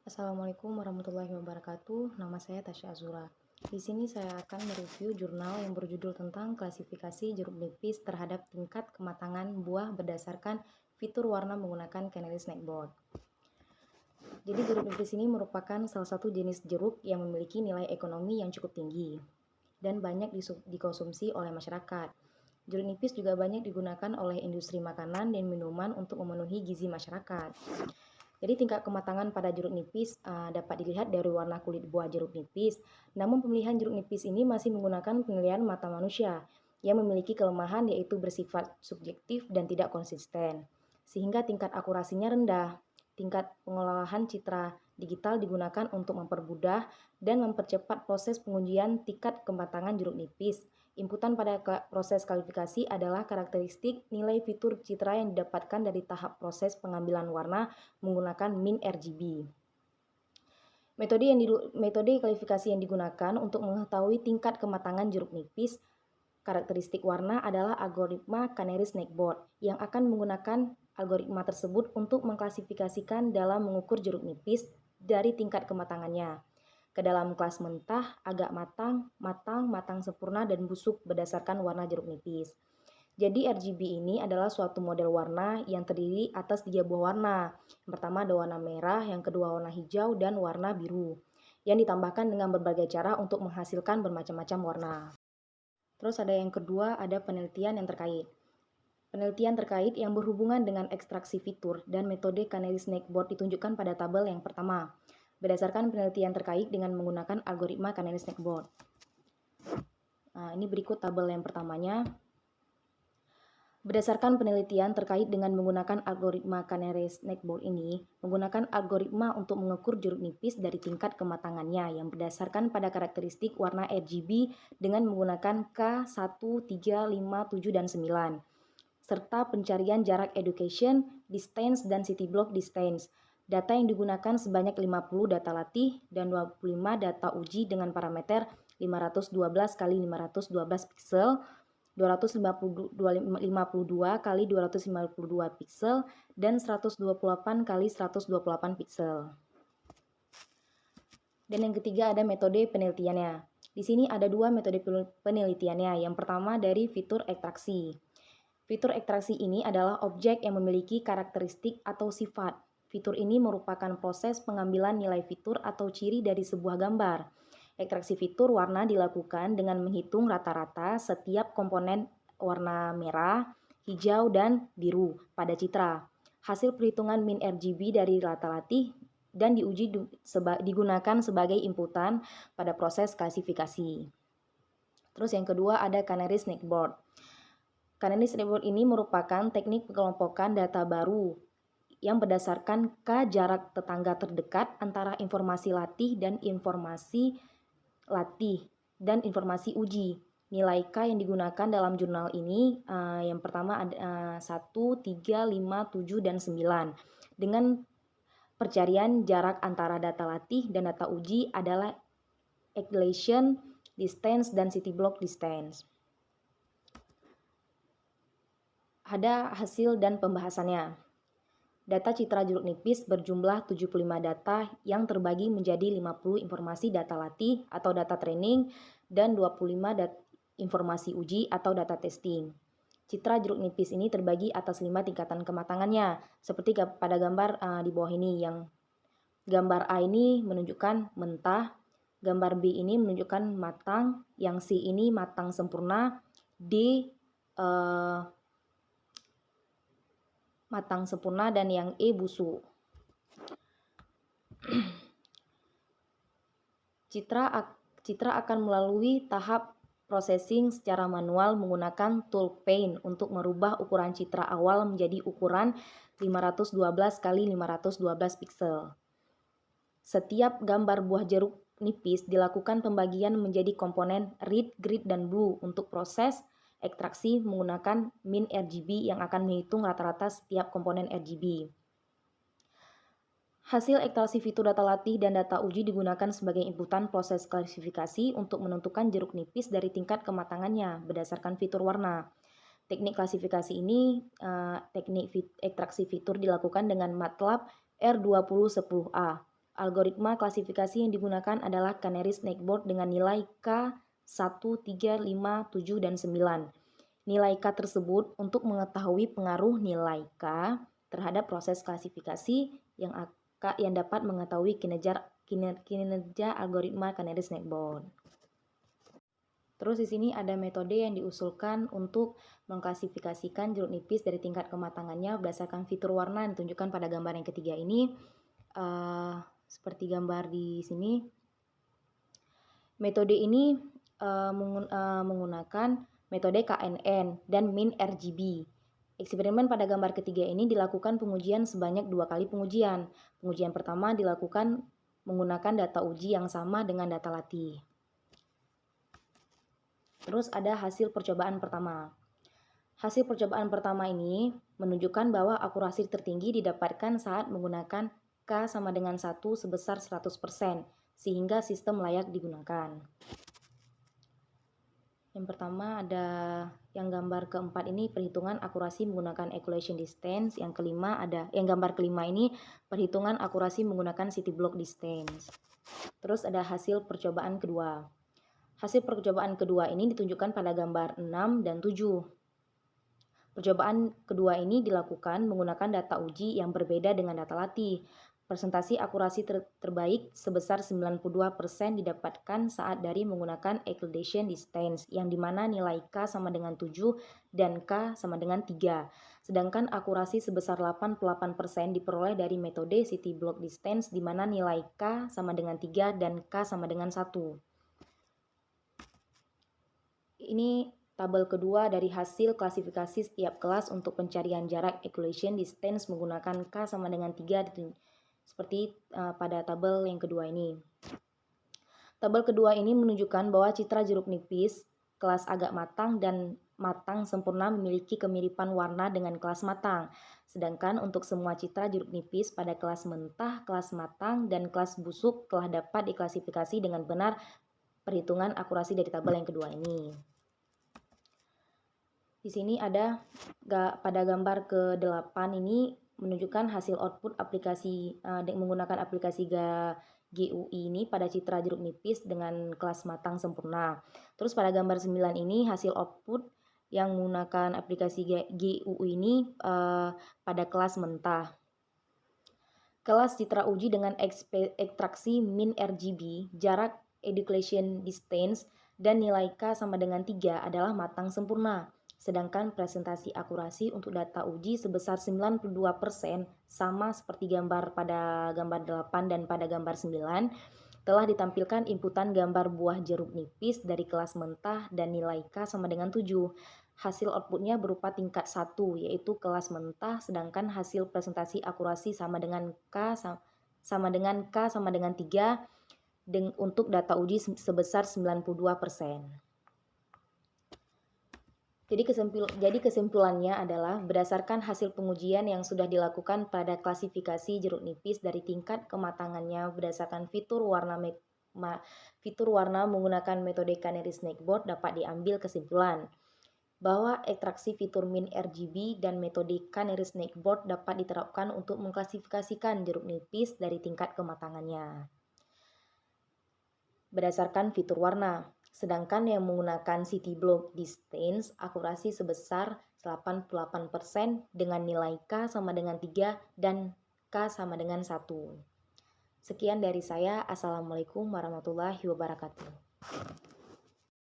Assalamualaikum warahmatullahi wabarakatuh. Nama saya Tasya Azura. Di sini saya akan mereview jurnal yang berjudul tentang klasifikasi jeruk nipis terhadap tingkat kematangan buah berdasarkan fitur warna menggunakan Canary Snackboard. Jadi jeruk nipis ini merupakan salah satu jenis jeruk yang memiliki nilai ekonomi yang cukup tinggi dan banyak dikonsumsi oleh masyarakat. Jeruk nipis juga banyak digunakan oleh industri makanan dan minuman untuk memenuhi gizi masyarakat. Jadi tingkat kematangan pada jeruk nipis dapat dilihat dari warna kulit buah jeruk nipis. Namun pemilihan jeruk nipis ini masih menggunakan penilaian mata manusia yang memiliki kelemahan yaitu bersifat subjektif dan tidak konsisten. Sehingga tingkat akurasinya rendah. Tingkat pengolahan citra digital digunakan untuk mempermudah dan mempercepat proses pengujian tingkat kematangan jeruk nipis. Inputan pada proses kualifikasi adalah karakteristik nilai fitur citra yang didapatkan dari tahap proses pengambilan warna menggunakan min RGB. Metode kualifikasi yang digunakan untuk mengetahui tingkat kematangan jeruk nipis karakteristik warna adalah algoritma Canary Snackboard yang akan menggunakan algoritma tersebut untuk mengklasifikasikan dalam mengukur jeruk nipis dari tingkat kematangannya ke dalam kelas mentah, agak matang, matang sempurna, dan busuk berdasarkan warna jeruk nipis. Jadi RGB ini adalah suatu model warna yang terdiri atas 3 buah warna. Yang pertama ada warna merah, yang kedua warna hijau, dan warna biru. Yang ditambahkan dengan berbagai cara untuk menghasilkan bermacam-macam warna. Terus ada yang kedua, ada penelitian yang terkait. Penelitian terkait yang berhubungan dengan ekstraksi fitur dan metode Canary Snackboard ditunjukkan pada tabel yang pertama. Berdasarkan penelitian terkait dengan menggunakan algoritma Canary Snackboard. Nah, ini berikut tabel yang pertamanya. Berdasarkan penelitian terkait dengan menggunakan algoritma Canary Snackboard ini, menggunakan algoritma untuk mengukur jeruk nipis dari tingkat kematangannya yang berdasarkan pada karakteristik warna RGB dengan menggunakan K1, 3, 5, 7, dan 9, serta pencarian jarak education, distance, dan city block distance. Data yang digunakan sebanyak 50 data latih dan 25 data uji dengan parameter 512 x 512 pixel, 252 kali 252 pixel, dan 128 kali 128 pixel. Dan yang ketiga ada metode penelitiannya. Di sini ada 2 metode penelitiannya. Yang pertama dari fitur ekstraksi. Fitur ekstraksi ini adalah objek yang memiliki karakteristik atau sifat. Fitur ini merupakan proses pengambilan nilai fitur atau ciri dari sebuah gambar. Ekstraksi fitur warna dilakukan dengan menghitung rata-rata setiap komponen warna merah, hijau, dan biru pada citra. Hasil perhitungan min RGB dari rata latih dan diuji digunakan sebagai inputan pada proses klasifikasi. Terus yang kedua ada Canary Snackboard. Canary Snackboard ini merupakan teknik pengelompokan data baru yang berdasarkan K jarak tetangga terdekat antara informasi latih dan informasi uji. Nilai K yang digunakan dalam jurnal ini yang pertama ada 1, 3, 5, 7, dan 9. Dengan percarian jarak antara data latih dan data uji adalah elevation, distance, dan city block distance. Ada hasil dan pembahasannya. Data citra jeruk nipis berjumlah 75 data yang terbagi menjadi 50 informasi data latih atau data training dan 25 informasi uji atau data testing. Citra jeruk nipis ini terbagi atas 5 tingkatan kematangannya, seperti pada gambar di bawah ini, yang gambar A ini menunjukkan mentah, gambar B ini menunjukkan matang, yang C ini matang sempurna, D matang sempurna, dan yang E busuk. Citra akan melalui tahap processing secara manual menggunakan tool paint untuk merubah ukuran citra awal menjadi ukuran 512 x 512 pixel. Setiap gambar buah jeruk nipis dilakukan pembagian menjadi komponen red, green, dan blue untuk proses ekstraksi menggunakan min RGB yang akan menghitung rata-rata setiap komponen RGB. Hasil ekstraksi fitur data latih dan data uji digunakan sebagai inputan proses klasifikasi untuk menentukan jeruk nipis dari tingkat kematangannya berdasarkan fitur warna. Teknik klasifikasi ini, teknik ekstraksi fitur dilakukan dengan MATLAB R2010A. Algoritma klasifikasi yang digunakan adalah Canary Snakeboard dengan nilai K 1, 3, 5, 7, dan 9. Nilai K tersebut untuk mengetahui pengaruh nilai K terhadap proses klasifikasi yang dapat mengetahui kinerja algoritma Canary Snakeboard. Terus di sini ada metode yang diusulkan untuk mengklasifikasikan jeruk nipis dari tingkat kematangannya berdasarkan fitur warna yang ditunjukkan pada gambar yang ketiga ini. Seperti gambar di sini. Metode ini menggunakan metode KNN dan min RGB. Eksperimen pada gambar ketiga ini dilakukan pengujian sebanyak 2 kali pengujian. Pengujian pertama dilakukan menggunakan data uji yang sama dengan data latih. Terus ada hasil percobaan pertama. Hasil percobaan pertama ini menunjukkan bahwa akurasi tertinggi didapatkan saat menggunakan K sama dengan 1 sebesar 100%, sehingga sistem layak digunakan. Yang pertama ada yang gambar keempat ini perhitungan akurasi menggunakan equation distance. Yang kelima ada yang gambar kelima ini perhitungan akurasi menggunakan city block distance. Terus ada hasil percobaan kedua. Hasil percobaan kedua ini ditunjukkan pada gambar 6 dan 7. Percobaan kedua ini dilakukan menggunakan data uji yang berbeda dengan data latih. Presentasi akurasi terbaik sebesar 92% didapatkan saat dari menggunakan Euclidean distance, yang dimana nilai K sama dengan 7 dan K sama dengan 3. Sedangkan akurasi sebesar 88% diperoleh dari metode city block distance, di mana nilai K sama dengan 3 dan K sama dengan 1. Ini tabel kedua dari hasil klasifikasi setiap kelas untuk pencarian jarak Euclidean distance menggunakan K sama dengan 3 seperti pada tabel yang kedua ini. Tabel kedua ini menunjukkan bahwa citra jeruk nipis kelas agak matang dan matang sempurna memiliki kemiripan warna dengan kelas matang. Sedangkan untuk semua citra jeruk nipis pada kelas mentah, kelas matang, dan kelas busuk telah dapat diklasifikasi dengan benar perhitungan akurasi dari tabel yang kedua ini. Di sini ada pada gambar ke-8 ini menunjukkan hasil output aplikasi menggunakan aplikasi GUI ini pada citra jeruk nipis dengan kelas matang sempurna. Terus pada gambar 9 ini hasil output yang menggunakan aplikasi GUI ini pada kelas mentah. Kelas citra uji dengan ekstraksi min RGB, jarak Euclidean distance, dan nilai K sama dengan 3 adalah matang sempurna. Sedangkan presentasi akurasi untuk data uji sebesar 92% sama seperti gambar pada gambar 8 dan pada gambar 9 telah ditampilkan inputan gambar buah jeruk nipis dari kelas mentah dan nilai K sama dengan 7. Hasil outputnya berupa tingkat 1 yaitu kelas mentah, sedangkan hasil presentasi akurasi sama dengan K sama dengan 3 untuk data uji sebesar 92%. Jadi kesimpulannya adalah berdasarkan hasil pengujian yang sudah dilakukan pada klasifikasi jeruk nipis dari tingkat kematangannya berdasarkan fitur warna menggunakan metode Canary Snakeboard, dapat diambil kesimpulan bahwa ekstraksi fitur min RGB dan metode Canary Snakeboard dapat diterapkan untuk mengklasifikasikan jeruk nipis dari tingkat kematangannya berdasarkan fitur warna. Sedangkan yang menggunakan city block distance akurasi sebesar 88% dengan nilai K sama dengan 3 dan K sama dengan 1. Sekian dari saya. Assalamualaikum warahmatullahi wabarakatuh.